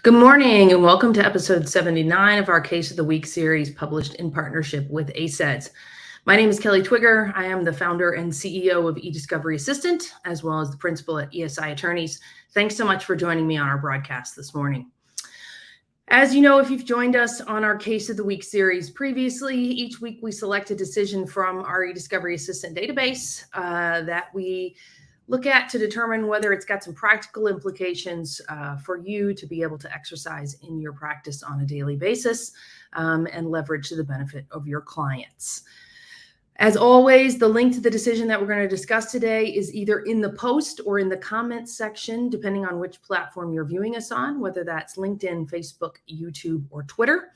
Good morning and welcome to episode 79 of our Case of the Week series published in partnership with 𝐓𝐞𝐬𝐧𝐝. My name is Kelly Twigger. I am the founder and CEO of eDiscovery Assistant, as well as the principal at ESI Attorneys. Thanks so much for joining me on our broadcast this morning. As you know, if you've joined us on our Case of the Week series previously, each week we select a decision from our eDiscovery Assistant database that we look at to determine whether it's got some practical implications for you to be able to exercise in your practice on a daily basis and leverage to the benefit of your clients. As always, the link to the decision that we're going to discuss today is either in the post or in the comments section, depending on which platform you're viewing us on, whether that's LinkedIn, Facebook, YouTube, or Twitter.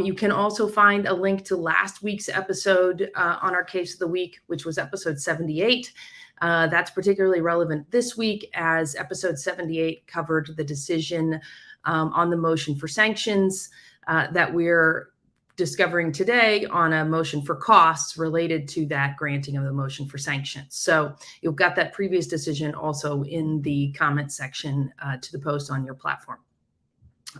You can also find a link to last week's episode on our Case of the Week, which was episode 78. That's particularly relevant this week as episode 78 covered the decision on the motion for sanctions that we're discovering today on a motion for costs related to that granting of the motion for sanctions. So you've got that previous decision also in the comment section to the post on your platform.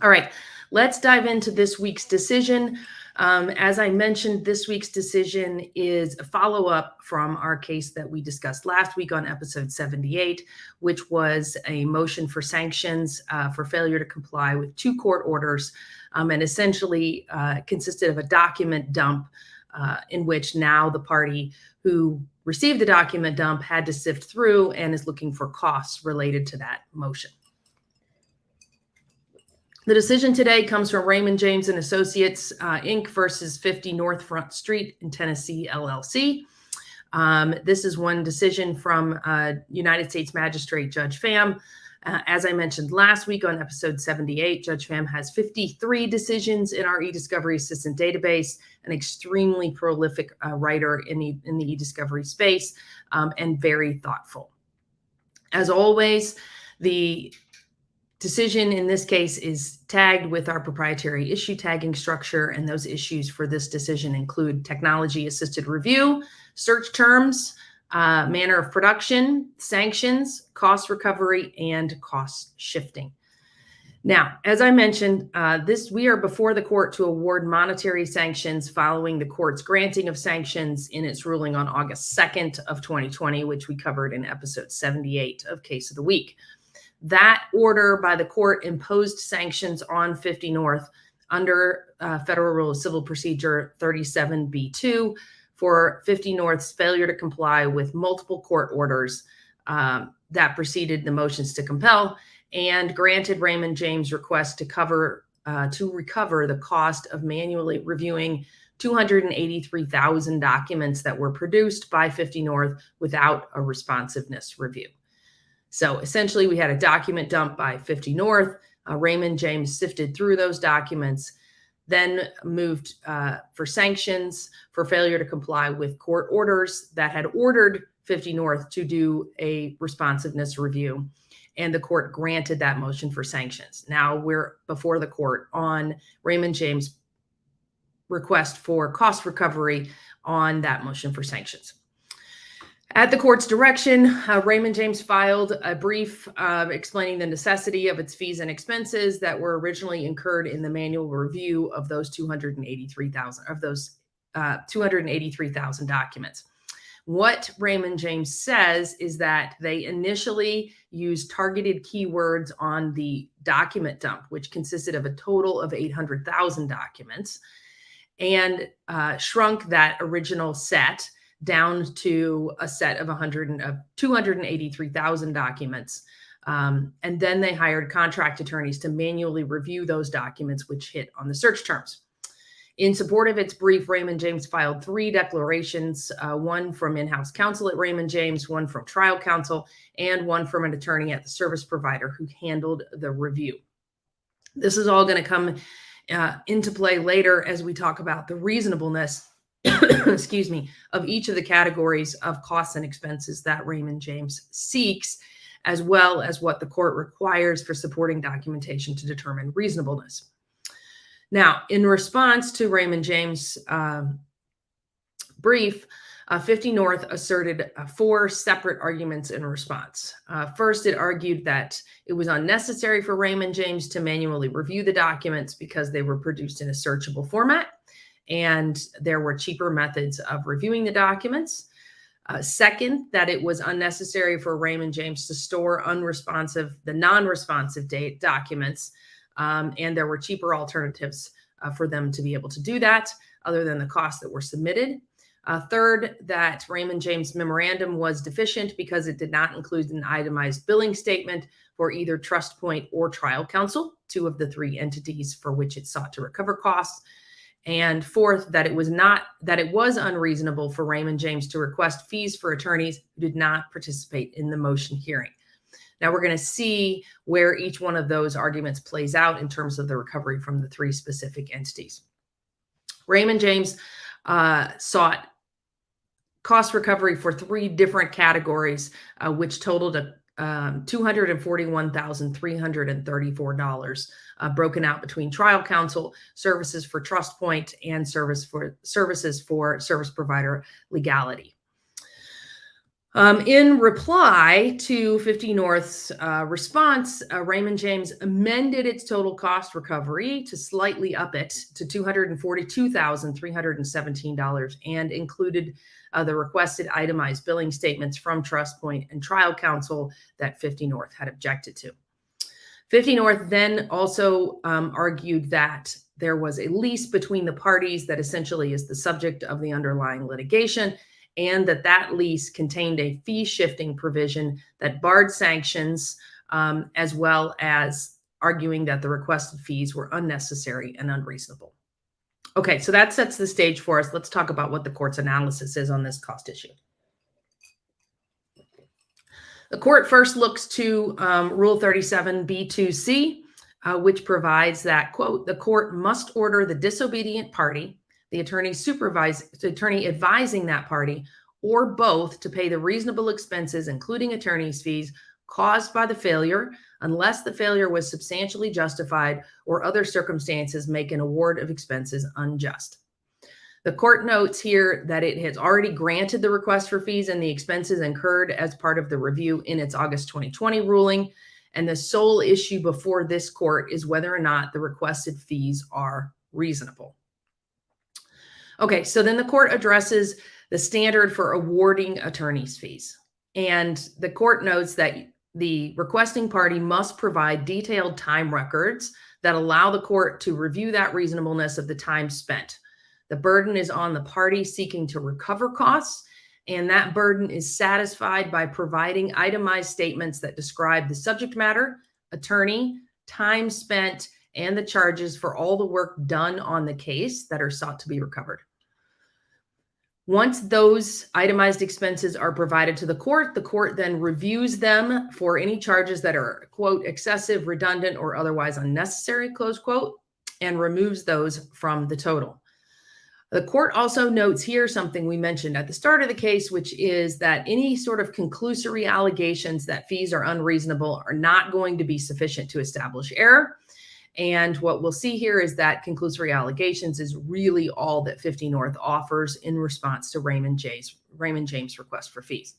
All right, let's dive into this week's decision. As I mentioned, this week's decision is a follow-up from our case that we discussed last week on episode 78, which was a motion for sanctions for failure to comply with two court orders, and essentially consisted of a document dump in which now the party who received the document dump had to sift through and is looking for costs related to that motion. The decision today comes from Raymond James and Associates, Inc. versus 50 North Front Street in Tennessee, LLC. This is one decision from United States Magistrate Judge Pham. As I mentioned last week on episode 78, Judge Pham has 53 decisions in our eDiscovery Assistant database, an extremely prolific writer in the eDiscovery space, and very thoughtful. As always, the decision in this case is tagged with our proprietary issue tagging structure, and those issues for this decision include technology-assisted review, search terms, manner of production, sanctions, cost recovery, and cost shifting. Now, as I mentioned, we are before the court to award monetary sanctions following the court's granting of sanctions in its ruling on August 2nd of 2020, which we covered in episode 78 of Case of the Week. That order by the court imposed sanctions on 50 North under Federal Rule of Civil Procedure 37B2 for 50 North's failure to comply with multiple court orders that preceded the motions to compel, and granted Raymond James' request to recover the cost of manually reviewing 283,000 documents that were produced by 50 North without a responsiveness review. So essentially, we had a document dump by 50 North. Raymond James sifted through those documents, then moved for sanctions for failure to comply with court orders that had ordered 50 North to do a responsiveness review, and the court granted that motion for sanctions. Now we're before the court on Raymond James' request for cost recovery on that motion for sanctions. At the court's direction, Raymond James filed a brief explaining the necessity of its fees and expenses that were originally incurred in the manual review of those 283,000 documents. What Raymond James says is that they initially used targeted keywords on the document dump, which consisted of a total of 800,000 documents, and shrunk that original set down to a set of 283,000 documents. And then they hired contract attorneys to manually review those documents, which hit on the search terms. In support of its brief, Raymond James filed 3 declarations, one from in-house counsel at Raymond James, one from trial counsel, and one from an attorney at the service provider who handled the review. This is all going to come into play later as we talk about the reasonableness excuse me, of each of the categories of costs and expenses that Raymond James seeks, as well as what the court requires for supporting documentation to determine reasonableness. Now, in response to Raymond James' brief, 50 North asserted 4 separate arguments in response. First, it argued that it was unnecessary for Raymond James to manually review the documents because they were produced in a searchable format, and there were cheaper methods of reviewing the documents. Second, that it was unnecessary for Raymond James to store the non-responsive documents, and there were cheaper alternatives for them to be able to do that other than the costs that were submitted. Third, that Raymond James' memorandum was deficient because it did not include an itemized billing statement for either trust point or trial counsel, 2 of the 3 entities for which it sought to recover costs. And fourth, that it was unreasonable for Raymond James to request fees for attorneys who did not participate in the motion hearing. Now we're going to see where each one of those arguments plays out in terms of the recovery from the 3 specific entities. Raymond James sought cost recovery for 3 different categories, which totaled $241,334, broken out between trial counsel, services for trust point, and services for service provider legality. In reply to 50 North's response, Raymond James amended its total cost recovery to slightly up it to $242,317 and included the requested itemized billing statements from trust point and trial counsel that 50 North had objected to. 50 North then also argued that there was a lease between the parties that essentially is the subject of the underlying litigation, and that lease contained a fee shifting provision that barred sanctions, as well as arguing that the requested fees were unnecessary and unreasonable. Okay, so that sets the stage for us. Let's talk about what the court's analysis is on this cost issue. The court first looks to Rule 37B2C, which provides that, quote, the court must order the disobedient party, the attorney advising that party, or both to pay the reasonable expenses, including attorney's fees, caused by the failure, unless the failure was substantially justified or other circumstances make an award of expenses unjust. The court notes here that it has already granted the request for fees and the expenses incurred as part of the review in its August 2020 ruling, and the sole issue before this court is whether or not the requested fees are reasonable. Okay, so then the court addresses the standard for awarding attorney's fees, and the court notes that the requesting party must provide detailed time records that allow the court to review that reasonableness of the time spent. The burden is on the party seeking to recover costs, and that burden is satisfied by providing itemized statements that describe the subject matter, attorney, time spent, and the charges for all the work done on the case that are sought to be recovered. Once those itemized expenses are provided to the court then reviews them for any charges that are, quote, excessive, redundant, or otherwise unnecessary, close quote, and removes those from the total. The court also notes here something we mentioned at the start of the case, which is that any sort of conclusory allegations that fees are unreasonable are not going to be sufficient to establish error. And what we'll see here is that conclusory allegations is really all that 50 North offers in response to Raymond James' request for fees.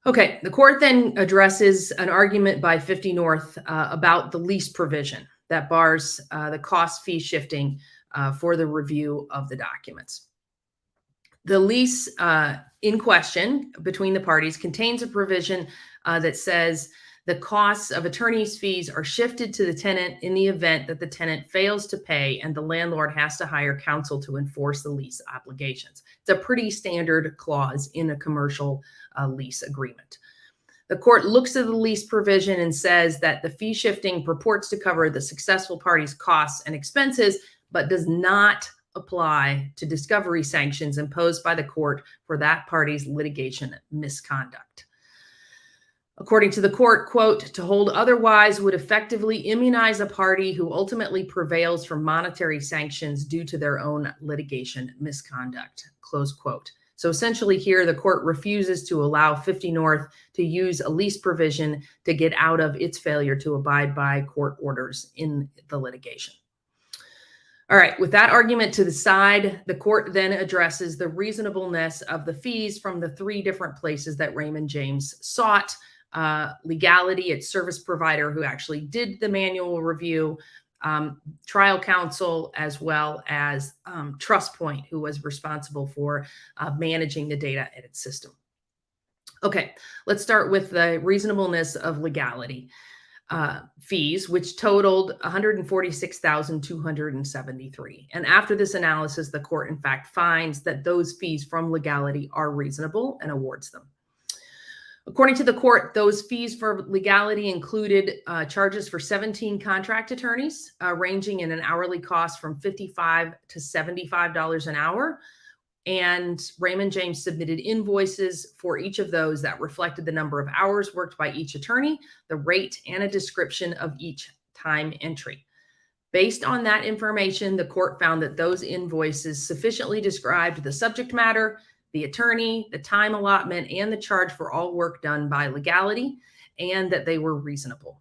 Okay, the court then addresses an argument by 50 North about the lease provision that bars the cost fee shifting for the review of the documents. The lease in question between the parties contains a provision that says the costs of attorney's fees are shifted to the tenant in the event that the tenant fails to pay and the landlord has to hire counsel to enforce the lease obligations. It's a pretty standard clause in a commercial lease agreement. The court looks at the lease provision and says that the fee shifting purports to cover the successful party's costs and expenses, but does not apply to discovery sanctions imposed by the court for that party's litigation misconduct. According to the court, quote, to hold otherwise would effectively immunize a party who ultimately prevails from monetary sanctions due to their own litigation misconduct, close quote. So essentially here, the court refuses to allow 50 North to use a lease provision to get out of its failure to abide by court orders in the litigation. All right, with that argument to the side, the court then addresses the reasonableness of the fees from the three different places that Raymond James sought legality, its service provider who actually did the manual review, trial counsel, as well as TrustPoint, who was responsible for managing the data in its system. Okay, let's start with the reasonableness of legality fees, which totaled $146,273. And after this analysis, the court, in fact, finds that those fees from legality are reasonable and awards them. According to the court, those fees for legality included charges for 17 contract attorneys, ranging in an hourly cost from $55 to $75 an hour. And Raymond James submitted invoices for each of those that reflected the number of hours worked by each attorney, the rate, and a description of each time entry. Based on that information, the court found that those invoices sufficiently described the subject matter, the attorney, the time allotment, and the charge for all work done by legality, and that they were reasonable.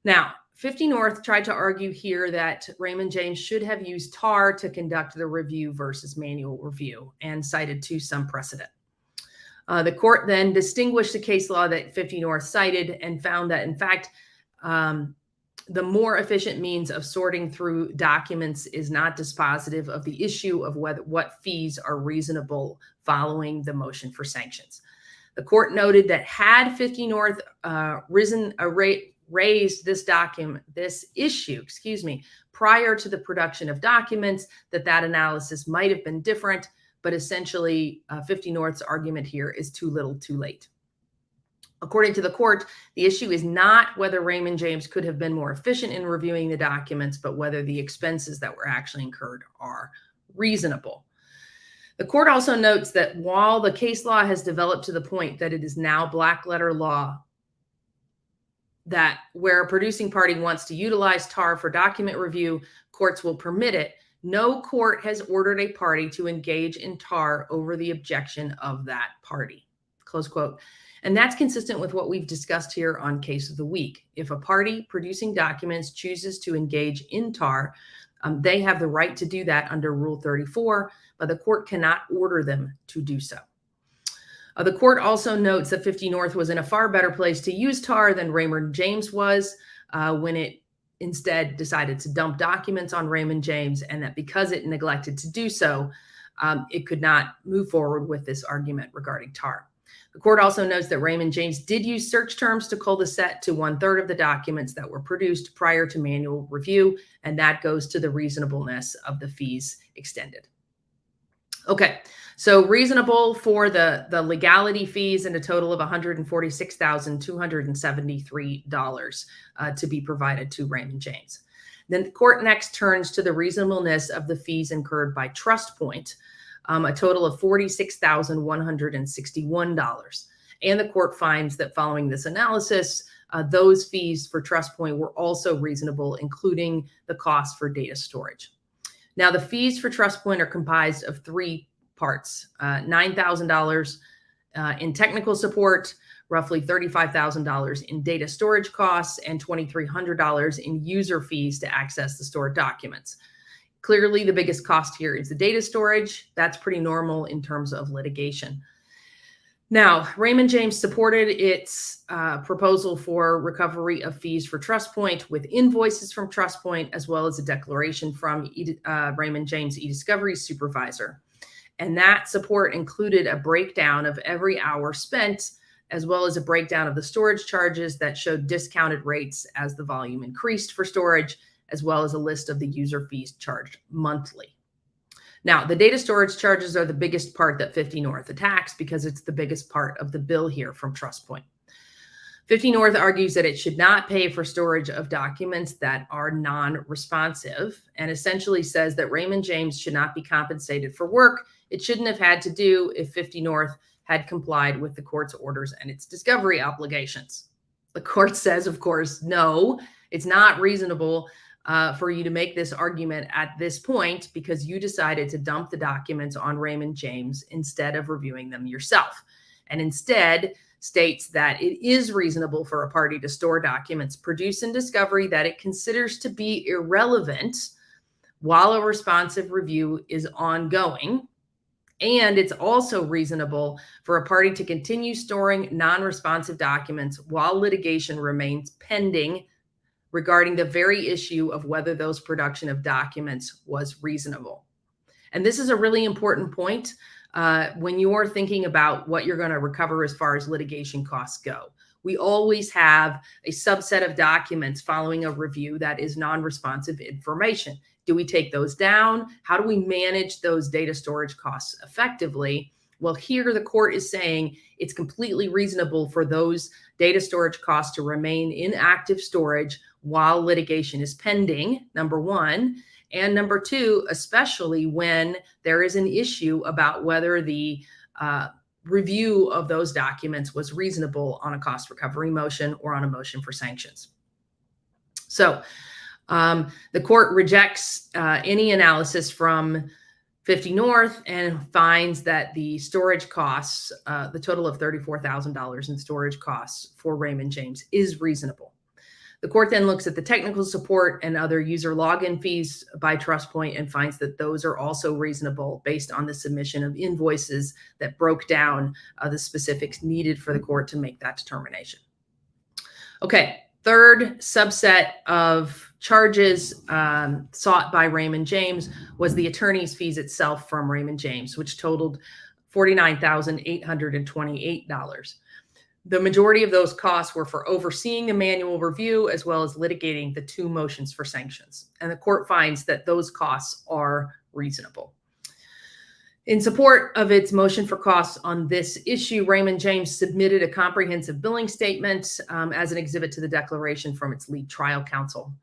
Now, 50 North tried to argue here that Raymond James should have used TAR to conduct the review versus manual review, and cited to some precedent. The court then distinguished the case law that 50 North cited and found that, in fact, the more efficient means of sorting through documents is not dispositive of the issue of what fees are reasonable following the motion for sanctions. The court noted that had 50 North raised this issue, prior to the production of documents, that analysis might have been different, but essentially 50 North's argument here is too little too late. According to the court, the issue is not whether Raymond James could have been more efficient in reviewing the documents, but whether the expenses that were actually incurred are reasonable. The court also notes that while the case law has developed to the point that it is now black letter law, that where a producing party wants to utilize TAR for document review, courts will permit it. No court has ordered a party to engage in TAR over the objection of that party, close quote. And that's consistent with what we've discussed here on Case of the Week. If a party producing documents chooses to engage in TAR, they have the right to do that under Rule 34, but the court cannot order them to do so. The court also notes that 50 North was in a far better place to use TAR than Raymond James was when it instead decided to dump documents on Raymond James, and that because it neglected to do so, it could not move forward with this argument regarding TAR. The court also notes that Raymond James did use search terms to cull the set to 1/3 of the documents that were produced prior to manual review, and that goes to the reasonableness of the fees extended. Okay, so reasonable for the legality fees and a total of $146,273 to be provided to Raymond James. Then the court next turns to the reasonableness of the fees incurred by TrustPoint, a total of $46,161. And the court finds that following this analysis, those fees for TrustPoint were also reasonable, including the cost for data storage. Now, the fees for TrustPoint are comprised of three parts: $9,000 in technical support, roughly $35,000 in data storage costs, and $2,300 in user fees to access the stored documents. Clearly, the biggest cost here is the data storage. That's pretty normal in terms of litigation. Now, Raymond James supported its proposal for recovery of fees for TrustPoint with invoices from TrustPoint, as well as a declaration from Raymond James eDiscovery supervisor. And that support included a breakdown of every hour spent, as well as a breakdown of the storage charges that showed discounted rates as the volume increased for storage, as well as a list of the user fees charged monthly. Now, the data storage charges are the biggest part that 50 North attacks because it's the biggest part of the bill here from TrustPoint. 50 North argues that it should not pay for storage of documents that are non-responsive, and essentially says that Raymond James should not be compensated for work it shouldn't have had to do if 50 North had complied with the court's orders and its discovery obligations. The court says, of course, no, it's not reasonable for you to make this argument at this point because you decided to dump the documents on Raymond James instead of reviewing them yourself, and instead states that it is reasonable for a party to store documents produced in discovery that it considers to be irrelevant while a responsive review is ongoing. And it's also reasonable for a party to continue storing non-responsive documents while litigation remains pending regarding the very issue of whether those production of documents was reasonable. And this is a really important point when you're thinking about what you're going to recover as far as litigation costs go. We always have a subset of documents following a review that is non-responsive information. Do we take those down? How do we manage those data storage costs effectively? Well, here the court is saying it's completely reasonable for those data storage costs to remain in active storage while litigation is pending, number one. And number two, especially when there is an issue about whether the review of those documents was reasonable on a cost recovery motion or on a motion for sanctions. So the court rejects any analysis from 50 North and finds that the storage costs, the total of $34,000 in storage costs for Raymond James is reasonable. The court then looks at the technical support and other user login fees by TrustPoint and finds that those are also reasonable based on the submission of invoices that broke down the specifics needed for the court to make that determination. Okay, third subset of charges sought by Raymond James was the attorney's fees itself from Raymond James, which totaled $49,828. The majority of those costs were for overseeing the manual review as well as litigating the two motions for sanctions. And the court finds that those costs are reasonable. In support of its motion for costs on this issue, Raymond James submitted a comprehensive billing statement as an exhibit to the declaration from its lead trial counsel.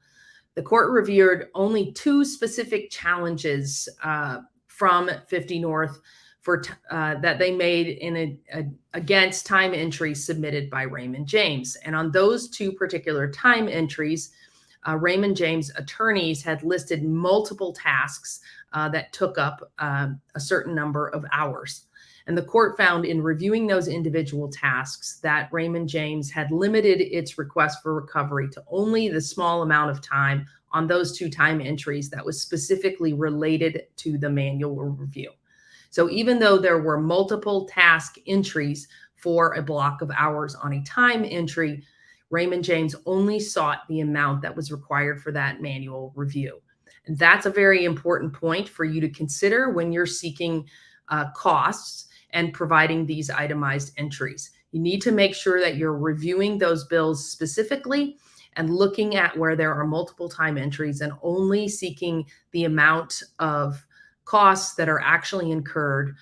The court reviewed only two specific challenges from 50 North for that they made in against time entries submitted by Raymond James. And on those two particular time entries, Raymond James attorneys had listed multiple tasks that took up a certain number of hours. And the court found in reviewing those individual tasks that Raymond James had limited its request for recovery to only the small amount of time on those two time entries that was specifically related to the manual review. So even though there were multiple task entries for a block of hours on a time entry, Raymond James only sought the amount that was required for that manual review. And that's a very important point for you to consider when you're seeking costs and providing these itemized entries. You need to make sure that you're reviewing those bills specifically and looking at where there are multiple time entries and only seeking the amount of costs that are actually incurred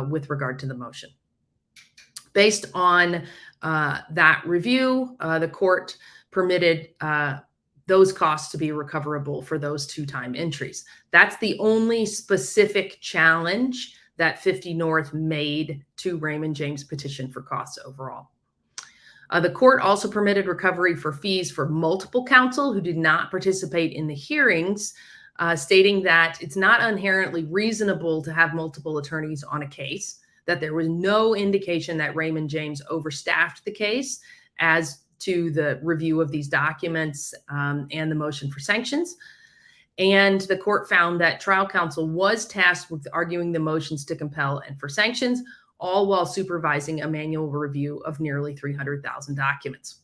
with regard to the motion. Based on that review, the court permitted those costs to be recoverable for those two time entries. That's the only specific challenge that 50 North made to Raymond James' petition for costs overall. The court also permitted recovery for fees for multiple counsel who did not participate in the hearings, stating that it's not inherently reasonable to have multiple attorneys on a case, that there was no indication that Raymond James overstaffed the case as to the review of these documents and the motion for sanctions. And the court found that trial counsel was tasked with arguing the motions to compel and for sanctions, all while supervising a manual review of nearly 300,000 documents.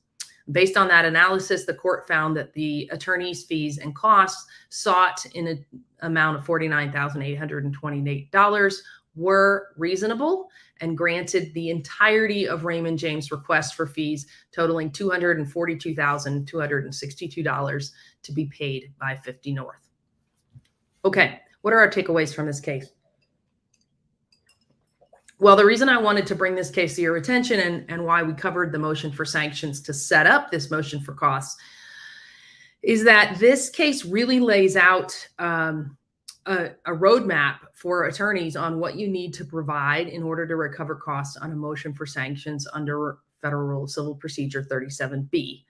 Based on that analysis, the court found that the attorney's fees and costs sought in an amount of $49,828 were reasonable and granted the entirety of Raymond James' request for fees totaling $242,262 to be paid by 50 North. Okay, what are our takeaways from this case? Well, the reason I wanted to bring this case to your attention and why we covered the motion for sanctions to set up this motion for costs is that this case really lays out a roadmap for attorneys on what you need to provide in order to recover costs on a motion for sanctions under Federal Rule of Civil Procedure 37B.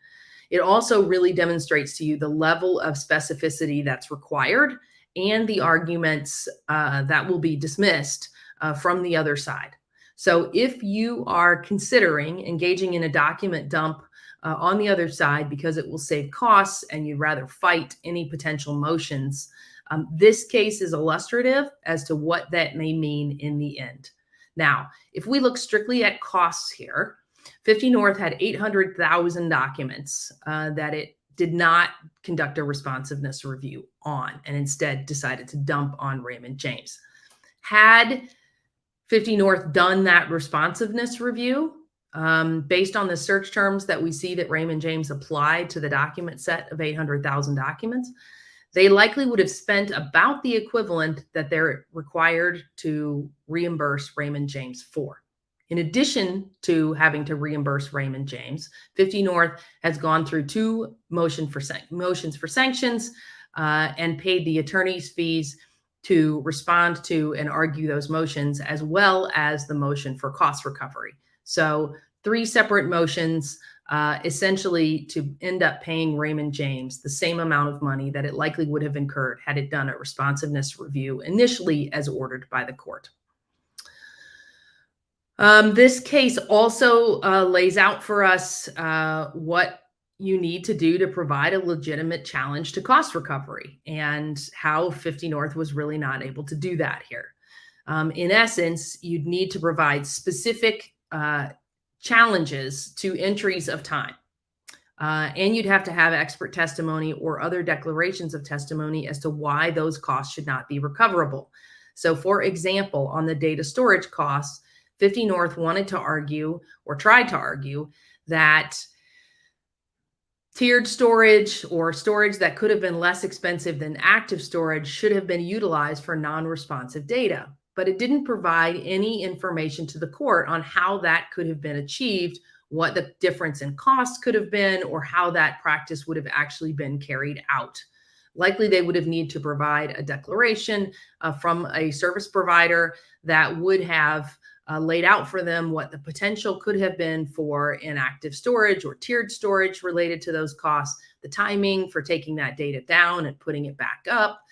It also really demonstrates to you the level of specificity that's required and the arguments that will be dismissed from the other side. So if you are considering engaging in a document dump on the other side because it will save costs and you'd rather fight any potential motions This case is illustrative as to what that may mean in the end. Now, if we look strictly at costs here, 50 North had 800,000 documents that it did not conduct a responsiveness review on, and instead decided to dump on Raymond James. Had 50 North done that responsiveness review, based on the search terms that we see that Raymond James applied to the document set of 800,000 documents, they likely would have spent about the equivalent that they're required to reimburse Raymond James for. In addition to having to reimburse Raymond James, 50 North has gone through two motions for sanctions and paid the attorney's fees to respond to and argue those motions, as well as the motion for cost recovery. So 3 separate motions, essentially to end up paying Raymond James the same amount of money that it likely would have incurred had it done a responsiveness review initially as ordered by the court. This case also lays out for us what you need to do to provide a legitimate challenge to cost recovery, and how 50 North was really not able to do that here. In essence, you'd need to provide specific challenges to entries of time. And you'd have to have expert testimony or other declarations of testimony as to why those costs should not be recoverable. So for example, on the data storage costs, 50 North wanted to argue, or tried to argue, that tiered storage or storage that could have been less expensive than active storage should have been utilized for non-responsive data. But it didn't provide any information to the court on how that could have been achieved, what the difference in cost could have been, or how that practice would have actually been carried out. Likely they would have needed to provide a declaration from a service provider that would have laid out for them what the potential could have been for inactive storage or tiered storage related to those costs, the timing for taking that data down and putting it back up,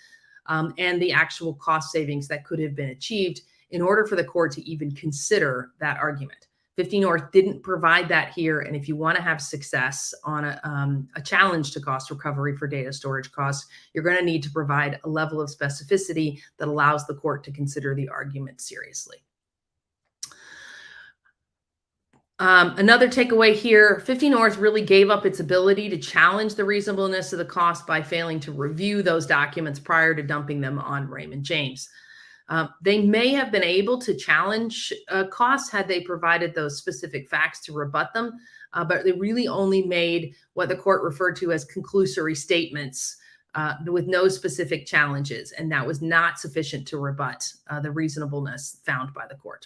and the actual cost savings that could have been achieved in order for the court to even consider that argument. 50 North didn't provide that here, and if you want to have success on a challenge to cost recovery for data storage costs, you're going to need to provide a level of specificity that allows the court to consider the argument seriously. Another takeaway here, 50 North really gave up its ability to challenge the reasonableness of the cost by failing to review those documents prior to dumping them on Raymond James. They may have been able to challenge costs had they provided those specific facts to rebut them, but they really only made what the court referred to as conclusory statements with no specific challenges, and that was not sufficient to rebut the reasonableness found by the court.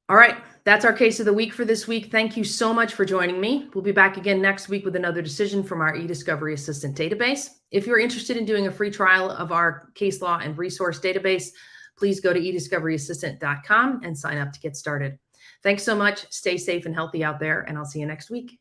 All right, that's our case of the week for this week. Thank you so much for joining me. We'll be back again next week with another decision from our eDiscovery Assistant database. If you're interested in doing a free trial of our case law and resource database, please go to 𝐓𝐞𝐳𝐴ssistant.com and sign up to get started. Thanks so much. Stay safe and healthy out there, and I'll see you next week.